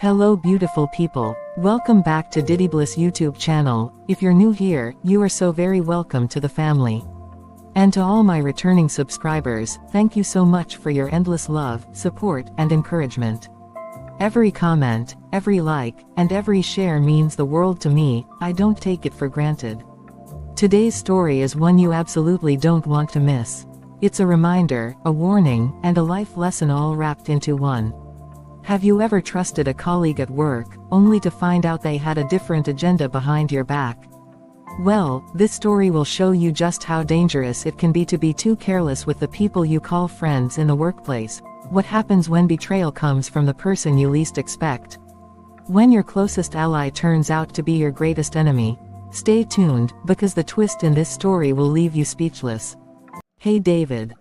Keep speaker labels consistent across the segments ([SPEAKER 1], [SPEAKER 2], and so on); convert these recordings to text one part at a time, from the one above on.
[SPEAKER 1] Hello beautiful people, welcome back to Diddybliss YouTube channel. If you're new here, you are so very welcome to the family. And to all my returning subscribers, thank you so much for your endless love, support, and encouragement. Every comment, every like, and every share means the world to me. I don't take it for granted. Today's story is one you absolutely don't want to miss. It's a reminder, a warning, and a life lesson all wrapped into one. Have you ever trusted a colleague at work, only to find out they had a different agenda behind your back? Well, this story will show you just how dangerous it can be to be too careless with the people you call friends in the workplace. What happens when betrayal comes from the person you least expect? When your closest ally turns out to be your greatest enemy? Stay tuned, because the twist in this story will leave you speechless. Hey David.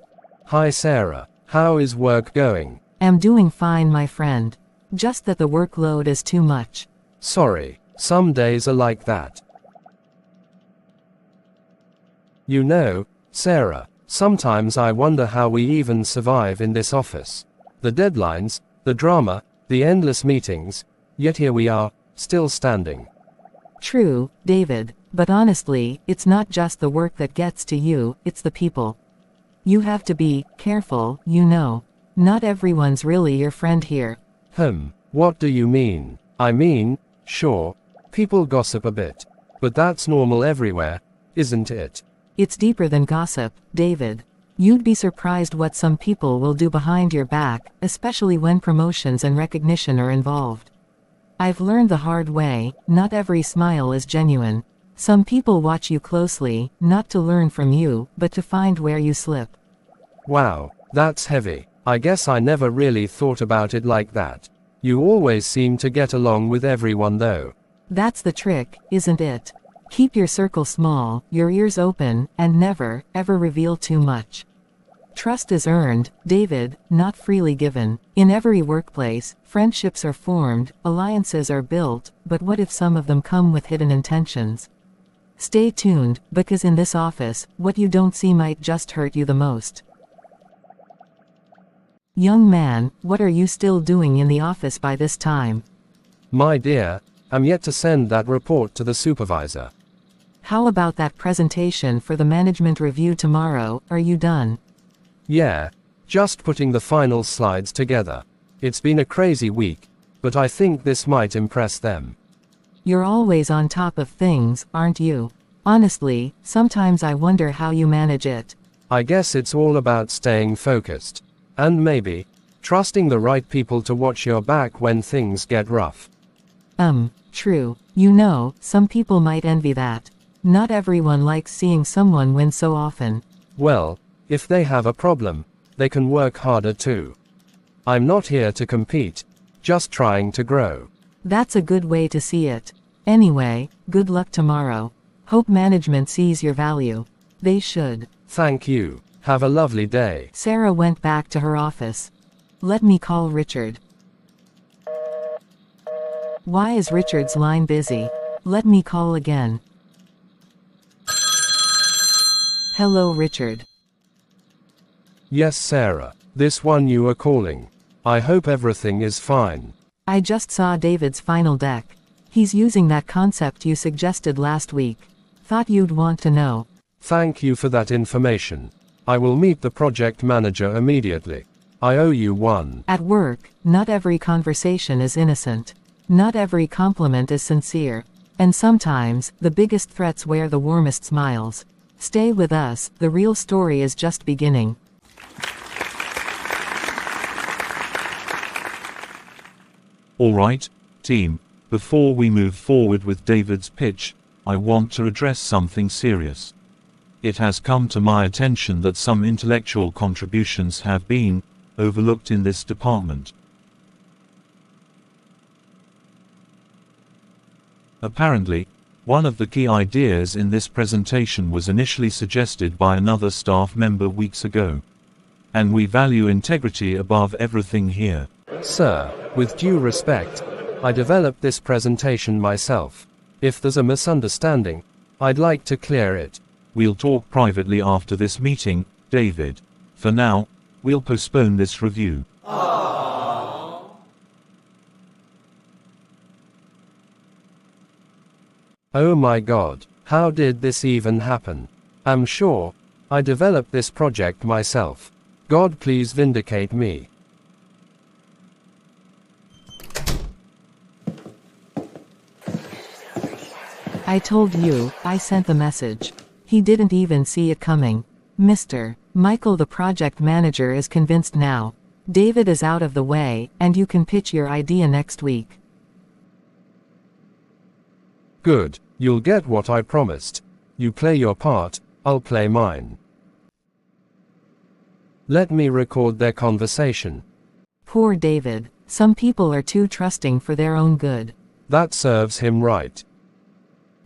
[SPEAKER 2] Hi Sarah, how is work going?
[SPEAKER 1] I'm doing fine my friend. Just that the workload is too much.
[SPEAKER 2] Sorry, some days are like that. You know, Sarah, sometimes I wonder how we even survive in this office. The deadlines, the drama, the endless meetings, yet here we are, still standing.
[SPEAKER 1] True, David, but honestly, it's not just the work that gets to you, it's the people. You have to be careful, you know. Not everyone's really your friend here.
[SPEAKER 2] What do you mean? I mean, sure, people gossip a bit. But that's normal everywhere, isn't it?
[SPEAKER 1] It's deeper than gossip, David. You'd be surprised what some people will do behind your back, especially when promotions and recognition are involved. I've learned the hard way, not every smile is genuine. Some people watch you closely, not to learn from you, but to find where you slip.
[SPEAKER 2] Wow, that's heavy. I guess I never really thought about it like that. You always seem to get along with everyone though.
[SPEAKER 1] That's the trick, isn't it? Keep your circle small, your ears open, and never, ever reveal too much. Trust is earned, David, not freely given. In every workplace, friendships are formed, alliances are built, but what if some of them come with hidden intentions? Stay tuned, because in this office, what you don't see might just hurt you the most. Young man, what are you still doing in the office by this time?
[SPEAKER 2] My dear, I'm yet to send that report to the supervisor.
[SPEAKER 1] How about that presentation for the management review tomorrow? Are you done?
[SPEAKER 2] Yeah, just putting the final slides together. It's been a crazy week, but I think this might impress them.
[SPEAKER 1] You're always on top of things, aren't you? Honestly, sometimes I wonder how you manage it.
[SPEAKER 2] I guess it's all about staying focused. And maybe, trusting the right people to watch your back when things get rough.
[SPEAKER 1] True. You know, some people might envy that. Not everyone likes seeing someone win so often.
[SPEAKER 2] Well, if they have a problem, they can work harder too. I'm not here to compete, just trying to grow.
[SPEAKER 1] That's a good way to see it. Anyway, good luck tomorrow. Hope management sees your value. They should.
[SPEAKER 2] Thank you. Have a lovely day.
[SPEAKER 1] Sarah went back to her office. Let me call Richard. Why is Richard's line busy? Let me call again. Hello Richard.
[SPEAKER 2] Yes Sarah, this one you are calling. I hope everything is fine.
[SPEAKER 1] I just saw David's final deck. He's using that concept you suggested last week. Thought you'd want to know.
[SPEAKER 2] Thank you for that information. I will meet the project manager immediately. I owe you one.
[SPEAKER 1] At work, not every conversation is innocent. Not every compliment is sincere. And sometimes, the biggest threats wear the warmest smiles. Stay with us, the real story is just beginning.
[SPEAKER 3] Alright, team, before we move forward with David's pitch, I want to address something serious. It has come to my attention that some intellectual contributions have been overlooked in this department. Apparently, one of the key ideas in this presentation was initially suggested by another staff member weeks ago. And we value integrity above everything here.
[SPEAKER 2] Sir, with due respect, I developed this presentation myself. If there's a misunderstanding, I'd like to clear it.
[SPEAKER 3] We'll talk privately after this meeting, David. For now, we'll postpone this review.
[SPEAKER 2] Oh my God, how did this even happen? I'm sure I developed this project myself. God, please vindicate me.
[SPEAKER 1] I told you, I sent the message. He didn't even see it coming. Mr. Michael, the project manager, is convinced now. David is out of the way, and you can pitch your idea next week.
[SPEAKER 2] Good, you'll get what I promised. You play your part, I'll play mine. Let me record their conversation.
[SPEAKER 1] Poor David. Some people are too trusting for their own good.
[SPEAKER 2] That serves him right.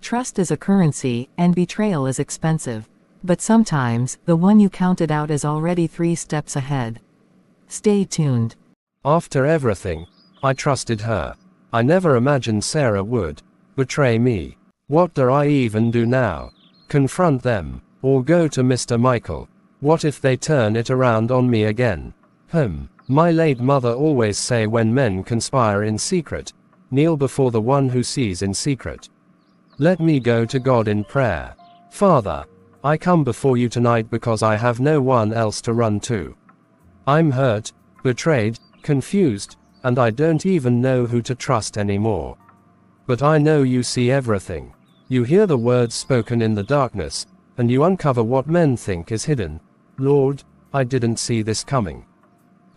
[SPEAKER 1] Trust is a currency, and betrayal is expensive. But sometimes, the one you counted out is already 3 steps ahead. Stay tuned.
[SPEAKER 2] After everything, I trusted her. I never imagined Sarah would betray me. What do I even do now? Confront them, or go to Mr. Michael? What if they turn it around on me again? My late mother always say, when men conspire in secret, kneel before the one who sees in secret. Let me go to God in prayer. Father, I come before you tonight because I have no one else to run to. I'm hurt, betrayed, confused, and I don't even know who to trust anymore. But I know you see everything. You hear the words spoken in the darkness, and you uncover what men think is hidden. Lord, I didn't see this coming.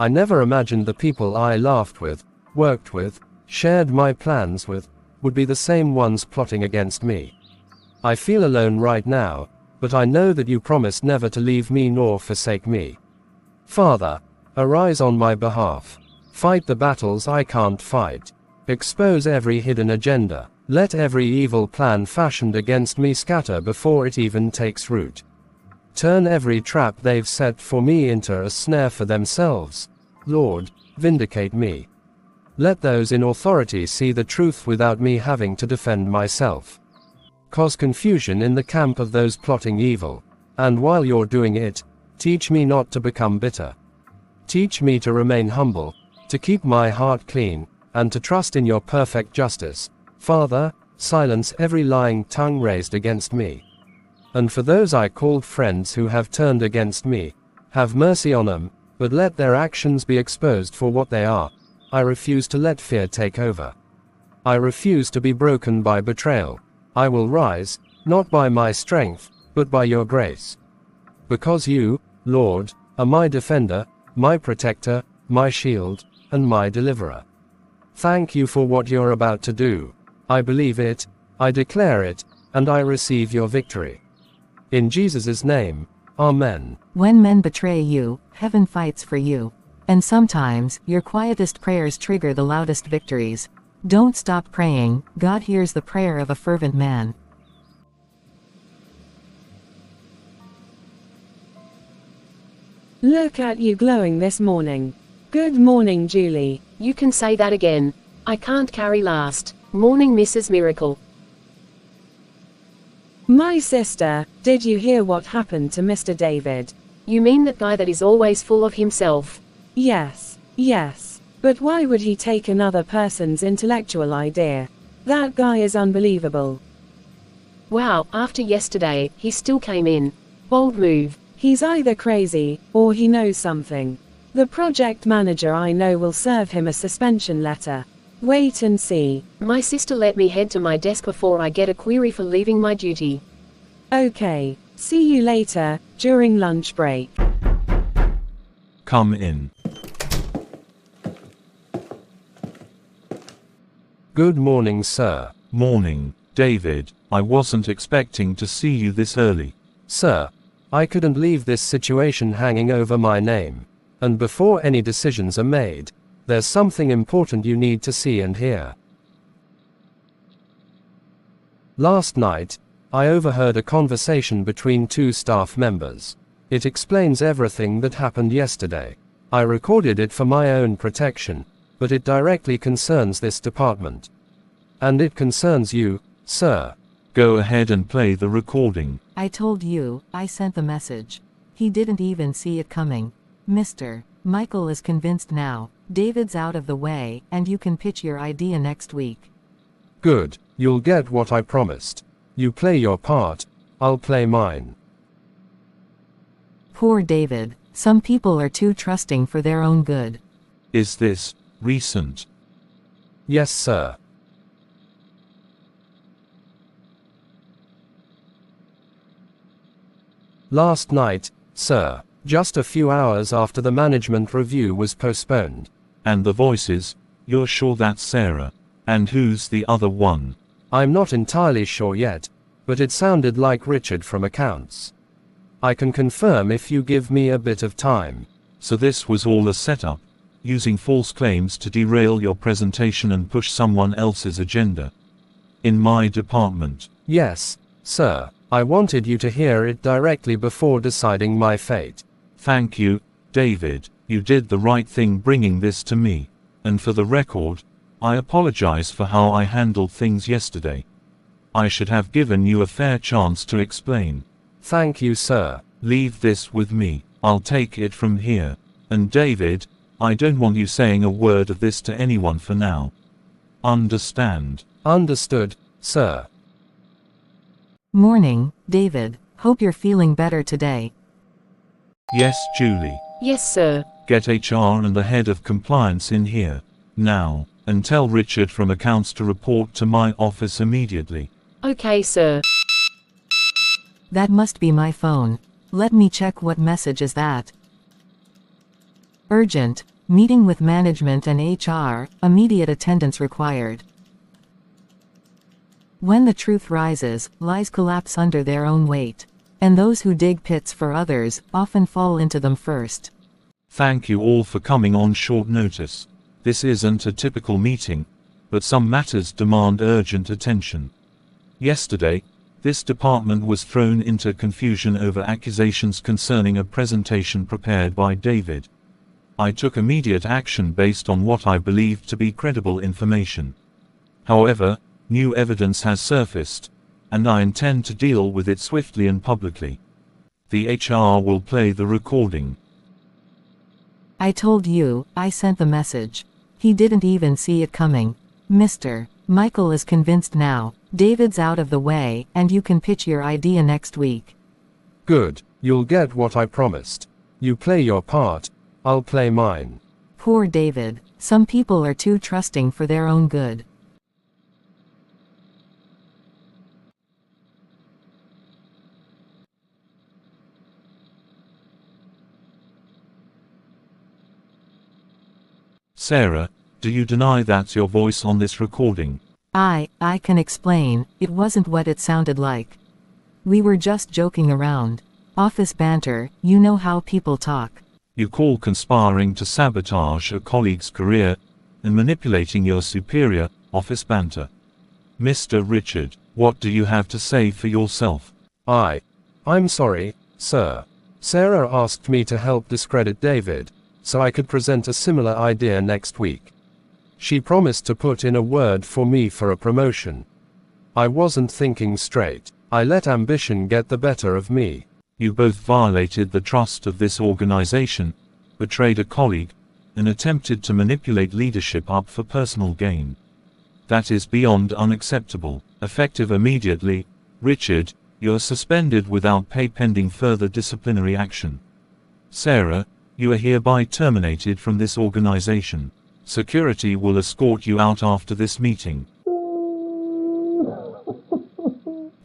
[SPEAKER 2] I never imagined the people I laughed with, worked with, shared my plans with, would be the same ones plotting against me. I feel alone right now, but I know that you promised never to leave me nor forsake me. Father, arise on my behalf. Fight the battles I can't fight. Expose every hidden agenda. Let every evil plan fashioned against me scatter before it even takes root. Turn every trap they've set for me into a snare for themselves. Lord, vindicate me. Let those in authority see the truth without me having to defend myself. Cause confusion in the camp of those plotting evil. And while you're doing it, teach me not to become bitter. Teach me to remain humble, to keep my heart clean, and to trust in your perfect justice. Father, silence every lying tongue raised against me. And for those I called friends who have turned against me, have mercy on them, but let their actions be exposed for what they are. I refuse to let fear take over. I refuse to be broken by betrayal. I will rise, not by my strength, but by your grace. Because you, Lord, are my defender, my protector, my shield, and my deliverer. Thank you for what you're about to do. I believe it, I declare it, and I receive your victory. In Jesus' name, Amen.
[SPEAKER 1] When men betray you, heaven fights for you. And sometimes, your quietest prayers trigger the loudest victories. Don't stop praying, God hears the prayer of a fervent man.
[SPEAKER 4] Look at you glowing this morning. Good morning, Julie.
[SPEAKER 5] You can say that again. I can't carry last. Morning, Mrs. Miracle.
[SPEAKER 4] My sister, did you hear what happened to Mr. David?
[SPEAKER 5] You mean that guy that is always full of himself?
[SPEAKER 4] Yes. But why would he take another person's intellectual idea? That guy is unbelievable.
[SPEAKER 5] Wow, after yesterday, he still came in. Bold move.
[SPEAKER 4] He's either crazy, or he knows something. The project manager I know will serve him a suspension letter. Wait and see.
[SPEAKER 5] My sister let me head to my desk before I get a query for leaving my duty.
[SPEAKER 4] Okay, see you later, during lunch break.
[SPEAKER 3] Come in.
[SPEAKER 2] Good morning, sir.
[SPEAKER 3] Morning, David. I wasn't expecting to see you this early.
[SPEAKER 2] Sir, I couldn't leave this situation hanging over my name. And before any decisions are made, there's something important you need to see and hear. Last night, I overheard a conversation between 2 staff members. It explains everything that happened yesterday. I recorded it for my own protection, but it directly concerns this department. And it concerns you, sir.
[SPEAKER 3] Go ahead and play the recording.
[SPEAKER 1] I told you, I sent the message. He didn't even see it coming. Mr. Michael is convinced now. David's out of the way, and you can pitch your idea next week.
[SPEAKER 2] Good, you'll get what I promised. You play your part, I'll play mine.
[SPEAKER 1] Poor David. Some people are too trusting for their own good.
[SPEAKER 3] Is this recent?
[SPEAKER 2] Yes, sir. Last night, sir, just a few hours after the management review was postponed.
[SPEAKER 3] And the voices, you're sure that's Sarah? And who's the other one?
[SPEAKER 2] I'm not entirely sure yet, but it sounded like Richard from accounts. I can confirm if you give me a bit of time.
[SPEAKER 3] So this was all a setup, using false claims to derail your presentation and push someone else's agenda. In my department.
[SPEAKER 2] Yes, sir. I wanted you to hear it directly before deciding my fate.
[SPEAKER 3] Thank you, David. You did the right thing bringing this to me. And for the record, I apologize for how I handled things yesterday. I should have given you a fair chance to explain.
[SPEAKER 2] Thank you, sir.
[SPEAKER 3] Leave this with me. I'll take it from here. And David, I don't want you saying a word of this to anyone for now. Understand?
[SPEAKER 2] Understood, sir.
[SPEAKER 1] Morning, David. Hope you're feeling better today.
[SPEAKER 3] Yes, Julie.
[SPEAKER 5] Yes, sir.
[SPEAKER 3] Get HR and the head of compliance in here. Now. And tell Richard from accounts to report to my office immediately.
[SPEAKER 5] Okay, sir.
[SPEAKER 1] That must be my phone. Let me check what message is that. Urgent. Meeting with management and HR. Immediate attendance required. When the truth rises, lies collapse under their own weight. And those who dig pits for others, often fall into them first.
[SPEAKER 3] Thank you all for coming on short notice. This isn't a typical meeting, but some matters demand urgent attention. Yesterday, this department was thrown into confusion over accusations concerning a presentation prepared by David. I took immediate action based on what I believed to be credible information. However, new evidence has surfaced, and I intend to deal with it swiftly and publicly. The HR will play the recording.
[SPEAKER 1] I told you, I sent the message. He didn't even see it coming. Mr. Michael is convinced now. David's out of the way, and you can pitch your idea next week.
[SPEAKER 2] Good. You'll get what I promised. You play your part, I'll play mine.
[SPEAKER 1] Poor David. Some people are too trusting for their own good.
[SPEAKER 3] Sarah, do you deny that's your voice on this recording?
[SPEAKER 1] I can explain, it wasn't what it sounded like. We were just joking around. Office banter, you know how people talk.
[SPEAKER 3] You call conspiring to sabotage a colleague's career, and manipulating your superior, office banter. Mr. Richard, what do you have to say for yourself?
[SPEAKER 2] I'm sorry, sir. Sarah asked me to help discredit David, so I could present a similar idea next week. She promised to put in a word for me for a promotion. I wasn't thinking straight. I let ambition get the better of me.
[SPEAKER 3] You both violated the trust of this organization, betrayed a colleague, and attempted to manipulate leadership up for personal gain. That is beyond unacceptable. Effective immediately, Richard, you're suspended without pay pending further disciplinary action. Sarah, you are hereby terminated from this organization. Security will escort you out after this meeting.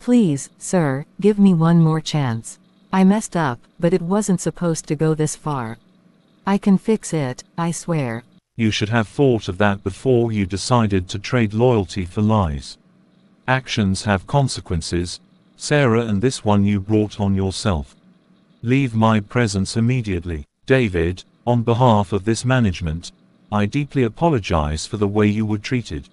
[SPEAKER 1] Please, sir, give me one more chance. I messed up, but it wasn't supposed to go this far. I can fix it, I swear.
[SPEAKER 3] You should have thought of that before you decided to trade loyalty for lies. Actions have consequences, Sarah, and this one you brought on yourself. Leave my presence immediately. David, on behalf of this management, I deeply apologize for the way you were treated.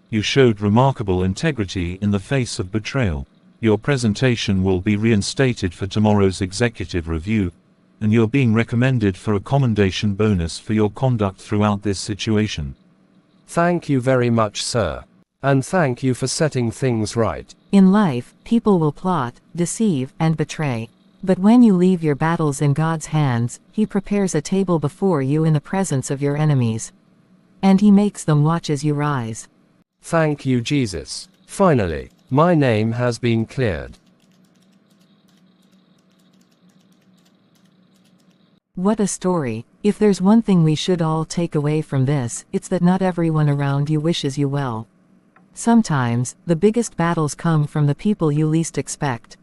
[SPEAKER 3] You showed remarkable integrity in the face of betrayal. Your presentation will be reinstated for tomorrow's executive review, and you're being recommended for a commendation bonus for your conduct throughout this situation.
[SPEAKER 2] Thank you very much, sir. And thank you for setting things right.
[SPEAKER 1] In life, people will plot, deceive, and betray. But when you leave your battles in God's hands, He prepares a table before you in the presence of your enemies. And He makes them watch as you rise.
[SPEAKER 2] Thank you, Jesus. Finally. My name has been cleared.
[SPEAKER 1] What a story. If there's one thing we should all take away from this, it's that not everyone around you wishes you well. Sometimes, the biggest battles come from the people you least expect.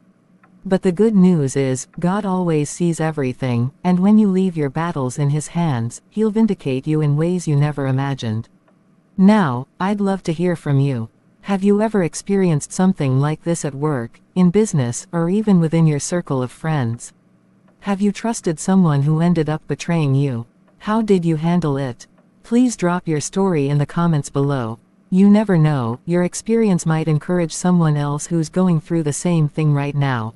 [SPEAKER 1] But the good news is, God always sees everything, and when you leave your battles in His hands, He'll vindicate you in ways you never imagined. Now, I'd love to hear from you. Have you ever experienced something like this at work, in business, or even within your circle of friends? Have you trusted someone who ended up betraying you? How did you handle it? Please drop your story in the comments below. You never know, your experience might encourage someone else who's going through the same thing right now.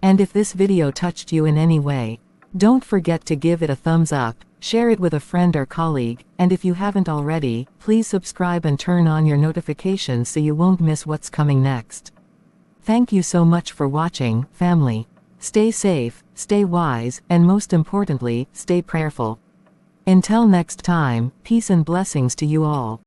[SPEAKER 1] And if this video touched you in any way, don't forget to give it a thumbs up, share it with a friend or colleague, and if you haven't already, please subscribe and turn on your notifications so you won't miss what's coming next. Thank you so much for watching, family. Stay safe, stay wise, and most importantly, stay prayerful. Until next time, peace and blessings to you all.